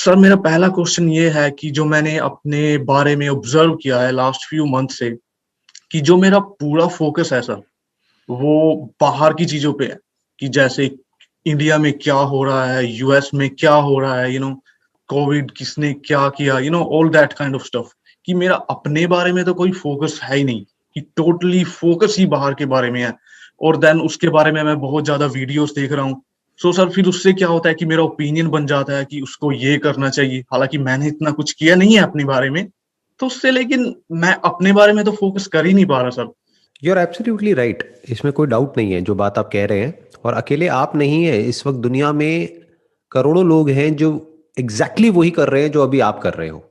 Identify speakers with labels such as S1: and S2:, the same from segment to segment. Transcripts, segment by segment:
S1: Sir मेरा पहला question ये है कि जो मैंने अपने बारे में ऑब्जर्व किया है लास्ट फ्यू मंथ से, कि जो मेरा पूरा फोकस है सर, वो बाहर की चीजों पे है। कि जैसे इंडिया में क्या हो रहा है, यूएस में क्या हो रहा है, कोविड किसने क्या किया, all that kind of stuff. कि मेरा अपने बारे में तो कोई फोकस है ही नहीं, कि टोटली फोकस ही बाहर के बारे में है। और देन उसके बारे में मैं बहुत ज्यादा वीडियोस देख रहा हूँ। सो सर फिर उससे क्या होता है कि मेरा ओपिनियन बन जाता है कि उसको ये करना चाहिए, हालांकि मैंने इतना कुछ किया नहीं है अपने बारे में। तो उससे लेकिन मैं अपने बारे में तो फोकस कर ही नहीं पा रहा sir.
S2: You are absolutely right, इसमें कोई डाउट नहीं है जो बात आप कह रहे हैं। और अकेले आप नहीं है, इस वक्त दुनिया में करोड़ों लोग हैं जो एग्जैक्टली वही कर रहे हैं जो अभी आप कर रहे हो।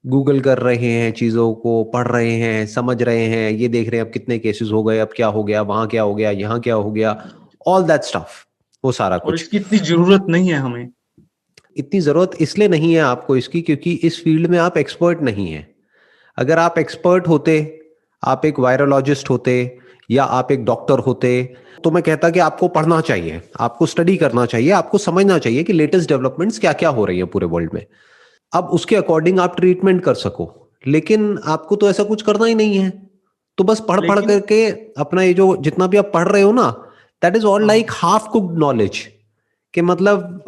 S2: गूगल कर रहे हैं, चीज़ों को पढ़ रहे हैं, समझ रहे हैं, ये देख रहे हैं अब कितने केसेस हो गए, अब क्या हो गया, वहाँ क्या हो गया, यहाँ क्या हो गया, ऑल दैट स्टफ, वो सारा
S1: और
S2: कुछ।
S1: इसकी इतनी जरूरत नहीं है हमें।
S2: इतनी ज़रूरत इसलिए नहीं है आपको इसकी क्योंकि इस फील्ड में आप एक्सपर्ट नहीं हैं। अगर आप एक्सपर्ट होते, आप एक वायरोलॉजिस्ट होते या आप एक डॉक्टर होते, तो मैं कहता कि आपको पढ़ना चाहिए, आपको स्टडी करना चाहिए, आपको समझना चाहिए कि लेटेस्ट डेवलपमेंट्स क्या क्या हो रही है पूरे वर्ल्ड में। अब उसके अकॉर्डिंग आप ट्रीटमेंट कर सको। लेकिन आपको तो ऐसा कुछ करना ही नहीं है। तो बस पढ़ पढ़
S1: लेकिन
S2: करके अपना ये जो जितना भी आप पढ़ रहे हो ना, दैट इज ऑल
S1: हाँ
S2: लाइक हाफ कुक्ड नॉलेज। कि मतलब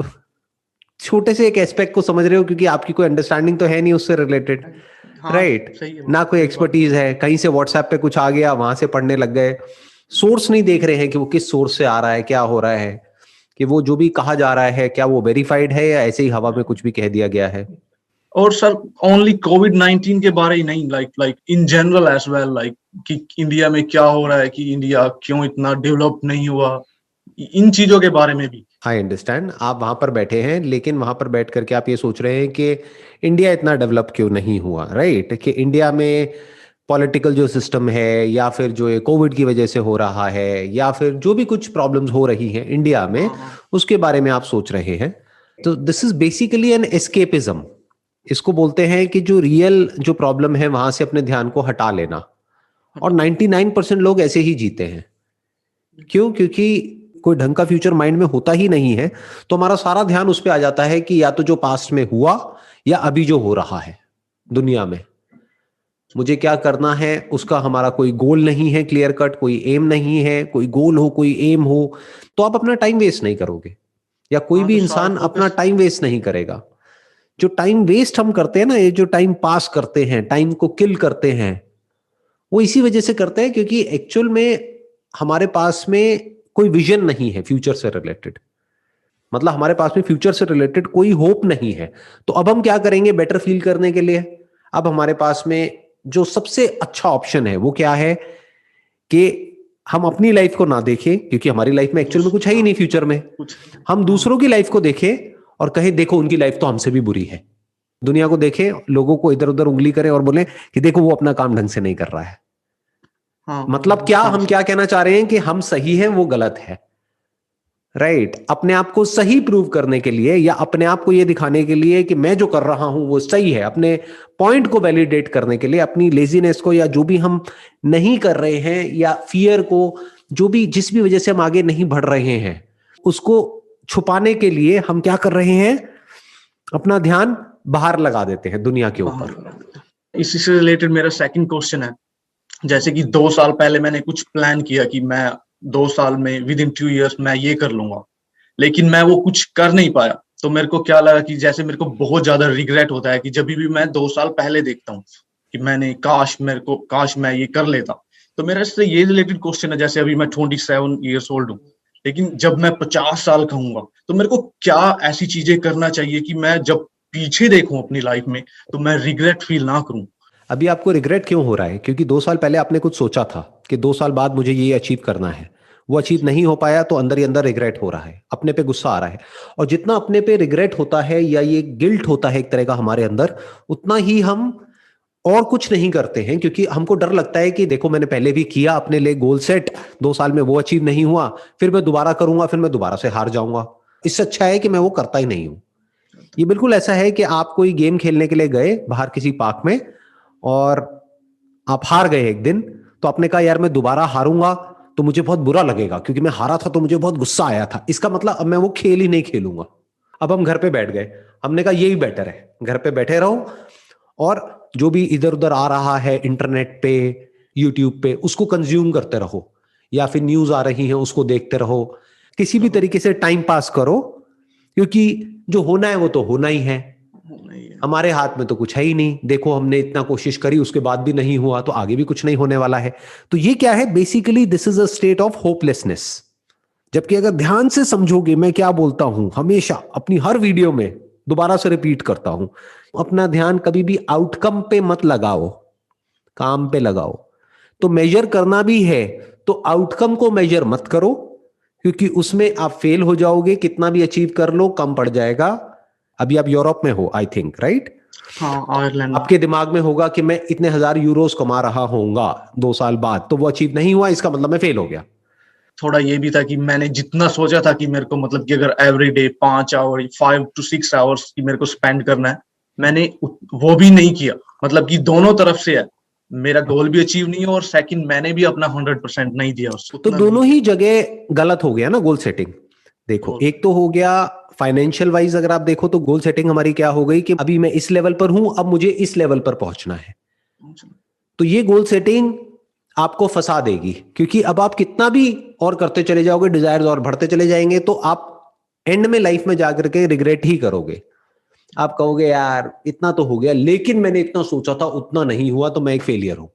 S2: छोटे से एक एस्पेक्ट को समझ रहे हो क्योंकि आपकी कोई अंडरस्टैंडिंग तो है नहीं उससे रिलेटेड।
S1: हाँ,
S2: राइट।
S1: सही है
S2: ना कोई
S1: ये बात
S2: एक्सपर्टीज
S1: तो।
S2: है, कहीं से व्हाट्सएप पे कुछ आ गया वहां से पढ़ने लग गए। सोर्स नहीं देख रहे हैं कि वो किस सोर्स से आ रहा है, क्या हो रहा है, कि वो जो भी कहा जा रहा है क्या वो वेरीफाइड है या ऐसे ही हवा में कुछ भी कह दिया गया है।
S1: और सर ओनली कोविड-19 के बारे ही नहीं, like like in general as well, like कि इंडिया में क्या हो रहा है, कि इंडिया क्यों इतना डेवलप नहीं हुआ, इन चीजों के बारे में भी।
S2: आई अंडरस्टैंड, आप वहां पर बैठे हैं लेकिन वहां पर बैठ करके आप ये सोच रहे हैं कि इंडिया इतना डेवलप क्यों नहीं हुआ। राइट, कि इंडिया में पॉलिटिकल जो सिस्टम है या फिर जो ये कोविड की वजह से हो रहा है या फिर जो भी कुछ प्रॉब्लम्स हो रही हैं इंडिया में,
S1: हाँ हाँ।
S2: उसके बारे में आप सोच रहे हैं। तो this is basically an escapism. इसको बोलते हैं कि जो रियल जो प्रॉब्लम है वहां से अपने ध्यान को हटा लेना। और 99% लोग ऐसे ही जीते हैं। क्यों? क्योंकि कोई ढंग का फ्यूचर माइंड में होता ही नहीं है। तो हमारा सारा ध्यान उस पर आ जाता है कि या तो जो पास्ट में हुआ या अभी जो हो रहा है दुनिया में, मुझे क्या करना है उसका हमारा कोई गोल नहीं है, क्लियर कट कोई एम नहीं है। कोई गोल हो, कोई एम हो, तो आप अपना टाइम वेस्ट नहीं करोगे, या कोई
S1: हाँ,
S2: भी
S1: तो सारा
S2: इंसान अपना
S1: फोकस।
S2: टाइम वेस्ट नहीं करेगा। जो टाइम वेस्ट हम करते हैं ना, ये जो टाइम पास करते हैं, टाइम को किल करते हैं, वो इसी वजह से करते हैं क्योंकि एक्चुअल में हमारे पास में कोई विजन नहीं है फ्यूचर से रिलेटेड। मतलब हमारे पास में फ्यूचर से रिलेटेड कोई होप नहीं है। तो अब हम क्या करेंगे बेटर फील करने के लिए? अब हमारे पास में जो सबसे अच्छा ऑप्शन है वो क्या है कि हम अपनी लाइफ को ना देखें क्योंकि हमारी लाइफ में एक्चुअल में कुछ है ही
S1: हाँ,
S2: नहीं फ्यूचर में।
S1: कुछ।
S2: हम
S1: हाँ
S2: दूसरों की लाइफ को देखें और कहें देखो उनकी लाइफ तो हमसे भी बुरी है। दुनिया को देखें, लोगों को इधर उधर उंगली करें और बोले कि देखो वो अपना काम ढंग से नहीं कर रहा है।
S1: हाँ
S2: मतलब क्या,
S1: हाँ
S2: हम
S1: सर।
S2: क्या कहना चाह रहे हैं कि हम सही हैं वो गलत है। राइट, अपने आप को सही प्रूव करने के लिए या अपने आप को यह दिखाने के लिए कि मैं जो कर रहा हूं वो सही है, अपने पॉइंट को वैलिडेट करने के लिए, अपनी लेजीनेस को या जो भी हम नहीं कर रहे हैं या फियर को, जो भी जिस भी वजह से हम आगे नहीं बढ़ रहे हैं, उसको छुपाने के लिए हम क्या कर रहे हैं, अपना ध्यान बाहर लगा देते हैं दुनिया के ऊपर।
S1: इसी से रिलेटेड मेरा सेकंड क्वेश्चन है। जैसे कि 2 साल पहले मैंने कुछ प्लान किया कि मैं 2 साल में विद इन 2 इयर्स मैं ये कर लूंगा, लेकिन मैं वो कुछ कर नहीं पाया। तो मेरे को क्या लगा कि जैसे मेरे को बहुत ज्यादा रिग्रेट होता है कि जब भी मैं 2 साल पहले देखता हूँ कि मैंने काश मैं ये कर लेता। तो मेरा इससे ये रिलेटेड क्वेश्चन है, जैसे अभी मैं 27 ईयर्स ओल्ड हूँ, लेकिन जब मैं 50 साल का हूंगा तो मेरे को क्या ऐसी चीजें करना चाहिए कि मैं जब पीछे देखूं अपनी लाइफ में तो मैं रिग्रेट फील ना करूं।
S2: अभी आपको रिग्रेट क्यों हो रहा है? क्योंकि 2 साल पहले आपने कुछ सोचा था कि 2 साल बाद मुझे ये अचीव करना है, वो अचीव नहीं हो पाया, तो अंदर ही अंदर रिग्रेट हो रहा है, अपने पे गुस्सा आ रहा है। और जितना अपने पे रिग्रेट होता है या ये गिल्ट होता है एक तरह का हमारे अंदर, उतना ही हम और कुछ नहीं करते हैं क्योंकि हमको डर लगता है कि देखो मैंने पहले भी किया अपने लिए गोल सेट, 2 साल में वो अचीव नहीं हुआ, फिर मैं दोबारा करूंगा, फिर मैं दोबारा से हार जाऊंगा। इससे अच्छा है कि मैं वो करता ही नहीं हूं। ये बिल्कुल ऐसा है कि आप कोई गेम खेलने के लिए गए बाहर किसी पार्क में और आप हार गए एक दिन, तो आपने कहा यार मैं दोबारा हारूंगा तो मुझे बहुत बुरा लगेगा क्योंकि मैं हारा था तो मुझे बहुत गुस्सा आया था, इसका मतलब अब मैं वो खेल ही नहीं खेलूंगा। अब हम घर पे बैठ गए, हमने कहा यही बेटर है, घर पे बैठे रहो और जो भी इधर उधर आ रहा है इंटरनेट पे, यूट्यूब पे, उसको कंज्यूम करते रहो, या फिर न्यूज आ रही है उसको देखते रहो, किसी भी तरीके से टाइम पास करो, क्योंकि जो होना है वो तो होना ही है, हमारे हाथ में तो कुछ है ही नहीं। देखो हमने इतना कोशिश करी, उसके बाद भी नहीं हुआ, तो आगे भी कुछ नहीं होने वाला है। तो ये क्या है, basically this is a state of hopelessness. जबकि अगर ध्यान से समझोगे, मैं क्या बोलता हूं हमेशा अपनी हर वीडियो में, दोबारा से रिपीट करता हूं, अपना ध्यान कभी भी आउटकम पे मत लगाओ, काम पे लगाओ। तो मेजर करना भी है तो आउटकम को मेजर मत करो, क्योंकि उसमें आप फेल हो जाओगे, कितना भी अचीव कर लो कम पड़ जाएगा। अभी आप यूरोप में हो आई थिंक, राइट?
S1: हाँ, आयरलैंड।
S2: आपके दिमाग में होगा कि मैं इतने हजार यूरोस कमा रहा होऊंगा 2 साल बाद, तो वो अचीव नहीं हुआ, इसका मतलब मैं फेल हो गया।
S1: थोड़ा ये भी था कि मैंने जितना सोचा था कि मेरे को मतलब कि अगर every day 5 hour 5 to 6 hours की मेरे को स्पेंड करना है, मैंने वो भी नहीं किया। मतलब कि दोनों तरफ से है, मेरा गोल भी अचीव नहीं हुआ और सेकंड मैंने भी अपना 100% नहीं दिया,
S2: तो
S1: उतना नहीं
S2: दोनों
S1: दिया।
S2: ही जगह गलत हो गया ना गोल सेटिंग। देखो, एक तो हो गया फाइनेंशियल वाइज, अगर आप देखो तो गोल सेटिंग हमारी क्या हो गई कि अभी मैं इस लेवल पर हूं, अब मुझे इस लेवल पर पहुंचना है। तो ये गोल सेटिंग आपको फंसा देगी, क्योंकि अब आप कितना भी और करते चले जाओगे, डिजायर्स और बढ़ते चले जाएंगे, तो आप एंड में लाइफ में जाकर के रिग्रेट ही करोगे। आप कहोगे यार इतना तो हो गया, लेकिन मैंने इतना सोचा था, उतना नहीं हुआ, तो मैं एक फेलियर हूं।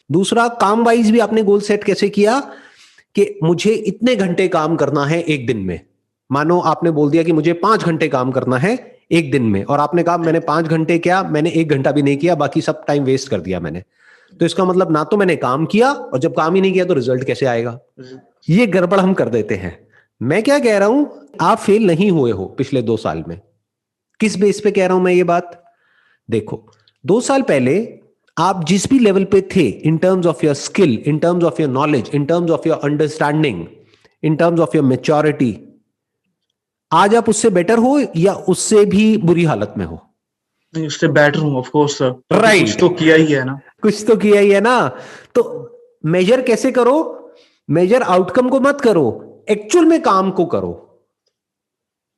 S2: दूसरा, काम वाइज भी आपने गोल सेट कैसे किया कि मुझे इतने घंटे काम करना है एक दिन में। मानो आपने बोल दिया कि मुझे 5 घंटे काम करना है एक दिन में, और आपने कहा मैंने 5 घंटे क्या, मैंने 1 घंटा भी नहीं किया, बाकी सब टाइम वेस्ट कर दिया मैंने। तो इसका मतलब ना तो मैंने काम किया, और जब काम ही नहीं किया तो रिजल्ट कैसे आएगा? ये गड़बड़ हम कर देते हैं। मैं क्या कह रहा हूं, आप फेल नहीं हुए हो पिछले 2 साल में। किस बेस पे कह रहा हूं मैं ये बात? देखो, 2 साल पहले आप जिस भी लेवल पे थे, in terms of your skill, in terms of your knowledge, in terms of your understanding, in terms of your maturity, आज आप उससे बेटर हो या उससे भी बुरी हालत में हो?
S1: नहीं, उससे बेटर हूँ ऑफ कोर्स सर,
S2: राइट,
S1: कुछ तो किया ही है ना।
S2: कुछ तो किया ही है ना। तो मेजर कैसे करो? मेजर आउटकम को मत करो, एक्चुअल में काम को करो।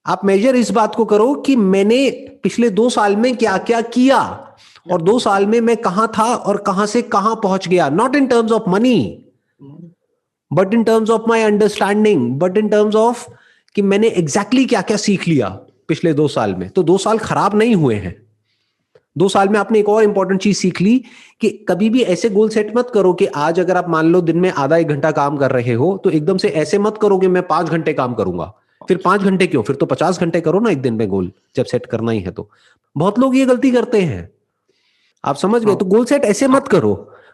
S2: आप मेजर इस बात को करो कि मैंने पिछले 2 साल में क्या क्या किया, और 2 साल में मैं कहां था और कहां से कहां पहुंच गया। Not in terms of money, but in terms of my understanding, but in terms of कि मैंने एग्जैक्टली क्या क्या सीख लिया पिछले 2 साल में। तो 2 साल खराब नहीं हुए हैं। 2 साल में आपने एक और इंपॉर्टेंट चीज सीख ली कि कभी भी ऐसे गोल सेट मत करो कि आज अगर आप मान लो दिन में आधा 1 घंटा काम कर रहे हो, तो एकदम से ऐसे मत करो कि मैं 5 घंटे काम करूंगा। फिर 5 घंटे क्यों, फिर तो 50 घंटे करो ना एक दिन में गोल, जब सेट करना ही है तो। बहुत लोग ये गलती करते हैं, आप समझ गए? तो गोल सेट ऐसे मत करो,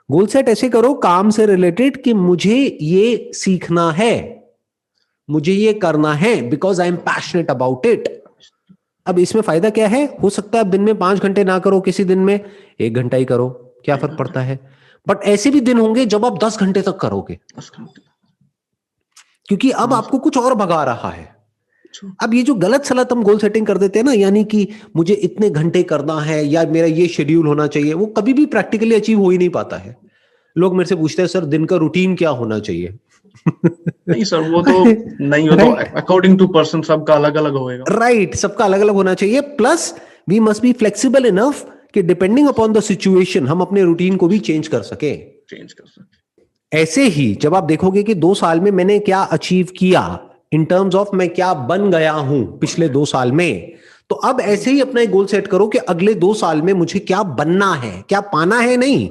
S2: गोल सेट ऐसे करो काम से रिलेटेड कि मुझे ये सीखना है, मुझे ये करना है, because I am passionate about it. अब इसमें फायदा क्या है? हो सकता है आप दिन में 5 घंटे ना करो, किसी दिन में 1 घंटा ही करो, क्या फर्क पड़ता है? बट ऐसे भी दिन होंगे जब आप 10 घंटे तक करोगे,
S1: 10 घंटे।
S2: क्योंकि अब आपको कुछ और भगा रहा है। अब ये जो गलत सलत हम गोल सेटिंग कर देते हैं ना, यानी कि मुझे इतने घंटे करना है या मेरा ये शेड्यूल होना चाहिए, वो कभी भी प्रैक्टिकली अचीव हो ही नहीं पाता है। लोग मेरे से पूछते हैं सर दिन का रूटीन क्या होना चाहिए?
S1: नहीं सर, वो तो नहीं, वो तो अकॉर्डिंग टू पर्सन सबका अलग अलग होएगा।
S2: राइट, सबका अलग अलग होना चाहिए। Plus we must be flexible enough कि डिपेंडिंग अपॉन द सिचुएशन हम अपने रूटीन को भी चेंज कर सके। ऐसे ही जब आप देखोगे कि 2 साल में मैंने क्या अचीव किया, इन टर्म्स ऑफ मैं क्या बन गया हूं पिछले 2 साल में, तो अब ऐसे ही अपना एक गोल सेट करो कि अगले 2 साल में मुझे क्या बनना है, क्या पाना है नहीं।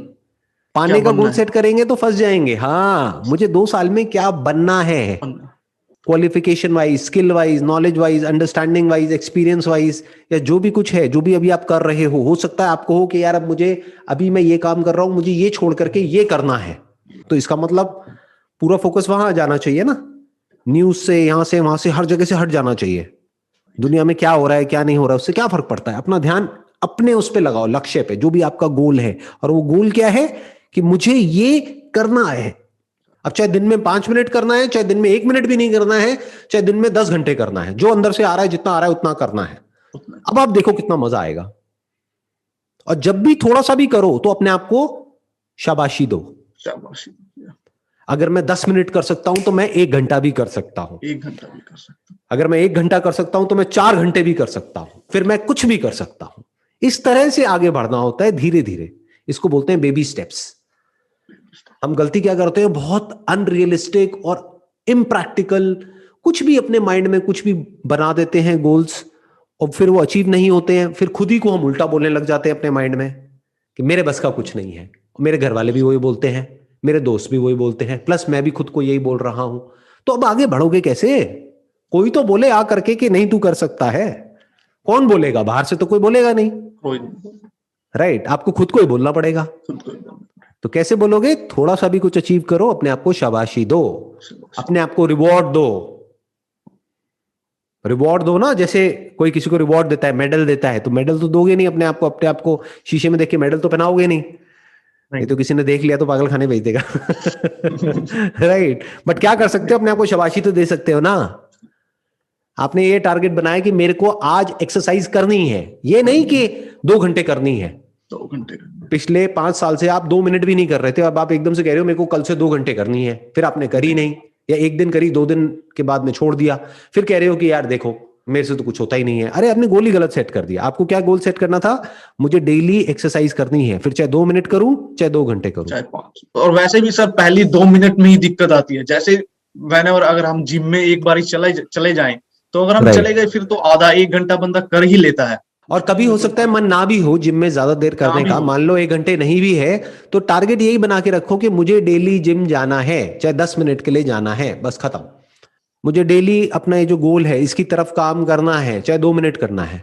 S2: पाने का गोल सेट करेंगे तो फंस जाएंगे। हाँ, मुझे 2 साल में क्या बनना है, qualification wise, skill wise, knowledge wise, understanding wise, experience wise, या जो भी कुछ है, जो भी अभी आप कर रहे हो सकता है आपको हो कि यार अब मुझे, अभी मैं ये काम कर रहा हूं, मुझे ये छोड़ करके ये करना है। तो इसका मतलब पूरा फोकस वहां जाना चाहिए ना, न्यूज से, यहां से, वहां से, हर जगह से हट जाना चाहिए। दुनिया में क्या हो रहा है क्या नहीं हो रहा है उससे क्या फर्क पड़ता है? अपना ध्यान अपने उस पे लगाओ, लक्ष्य पे, जो भी आपका गोल है। और वो गोल क्या है कि मुझे ये करना है। अब चाहे दिन में 5 मिनट करना है, चाहे दिन में 1 मिनट भी नहीं करना है, चाहे दिन में 10 घंटे करना है, जो अंदर से आ रहा है, जितना आ रहा है उतना करना है। अब आप देखो कितना मजा आएगा। और जब भी थोड़ा सा भी करो तो अपने आप को शाबाशी दो। अगर मैं 10 मिनट कर सकता हूं तो मैं 1 घंटा भी कर सकता हूं।
S1: 1 घंटा भी कर सकता हूँ।
S2: अगर मैं 1 घंटा कर सकता हूं तो मैं 4 घंटे भी कर सकता हूं, फिर मैं कुछ भी कर सकता हूं। इस तरह से आगे बढ़ना होता है, धीरे धीरे। इसको बोलते हैं बेबी स्टेप्स। हम गलती क्या करते हैं, बहुत अनरियलिस्टिक और इम्प्रैक्टिकल कुछ भी अपने माइंड में कुछ भी बना देते हैं गोल्स, और फिर वो अचीव नहीं होते हैं। फिर खुद ही को हम उल्टा बोलने लग जाते हैं अपने माइंड में कि मेरे बस का कुछ नहीं है। मेरे घर वाले भी वही बोलते हैं, मेरे दोस्त भी वही बोलते हैं, प्लस मैं भी खुद को यही बोल रहा हूं। तो अब आगे बढ़ोगे कैसे? कोई तो बोले आ करके कि नहीं तू कर सकता है। कौन बोलेगा? बाहर से तो कोई बोलेगा नहीं,
S1: कोई नहीं,
S2: राइट? आपको खुद को ही बोलना पड़ेगा।
S1: खुद को ही बोलना
S2: तो कैसे बोलोगे? थोड़ा सा भी कुछ अचीव करो, अपने आप को शाबाशी दो,
S1: पड़ेगा।
S2: अपने आप को रिवॉर्ड दो। रिवॉर्ड दो ना, जैसे कोई किसी को रिवॉर्ड देता है, मेडल देता है, तो मेडल तो दोगे नहीं अपने आप को। अपने आप को शीशे में देख के मेडल तो पहनाओगे नहीं, ये तो किसी ने देख लिया तो पागल खाने भेज देगा। राइट? बट क्या कर सकते हो? अपने आप को शाबाशी तो दे सकते हो ना। आपने ये टारगेट बनाया कि मेरे को आज एक्सरसाइज करनी है, ये नहीं कि 2 घंटे करनी है।
S1: 2 घंटे का।
S2: पिछले 5 साल से आप 2 मिनट भी नहीं कर रहे थे, अब आप एकदम से कह रहे हो मेरे को कल से 2 घंटे करनी है, फिर आपने करी नहीं, या 1 दिन करी, 2 दिन के बाद में छोड़ दिया, फिर कह रहे हो कि यार देखो मेरे से तो कुछ होता ही नहीं है। अरे आपने गोल ही गलत सेट कर दिया। आपको क्या गोल सेट करना था? मुझे डेली एक्सरसाइज करनी है, फिर चाहे 2 मिनट करूं चाहे 2 घंटे करूं।
S1: चाहे 5। और वैसे भी सर पहली 2 मिनट में ही दिक्कत आती है। जैसे व्हेनेवर अगर हम जिम में एक बार चले जाएं, तो अगर हम
S2: Right.
S1: चले गए फिर तो आधा 1 घंटा बंदा कर ही लेता है।
S2: और कभी हो सकता है मन ना भी हो जिम में ज्यादा देर करने का, मान लो 1 घंटे नहीं भी है, तो टारगेट यही बना के रखो कि मुझे डेली जिम जाना है, चाहे 10 मिनट के लिए जाना है, बस खत्म। मुझे डेली अपना ये जो गोल है इसकी तरफ काम करना है, चाहे 2 मिनट करना है।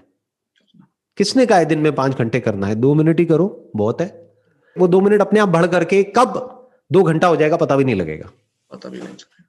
S2: किसने कहा है दिन में 5 घंटे करना है? 2 मिनट ही करो, बहुत है। वो 2 मिनट अपने आप बढ़ करके कब 2 घंटा हो जाएगा पता भी नहीं लगेगा।
S1: पता भी नहीं चलेगा।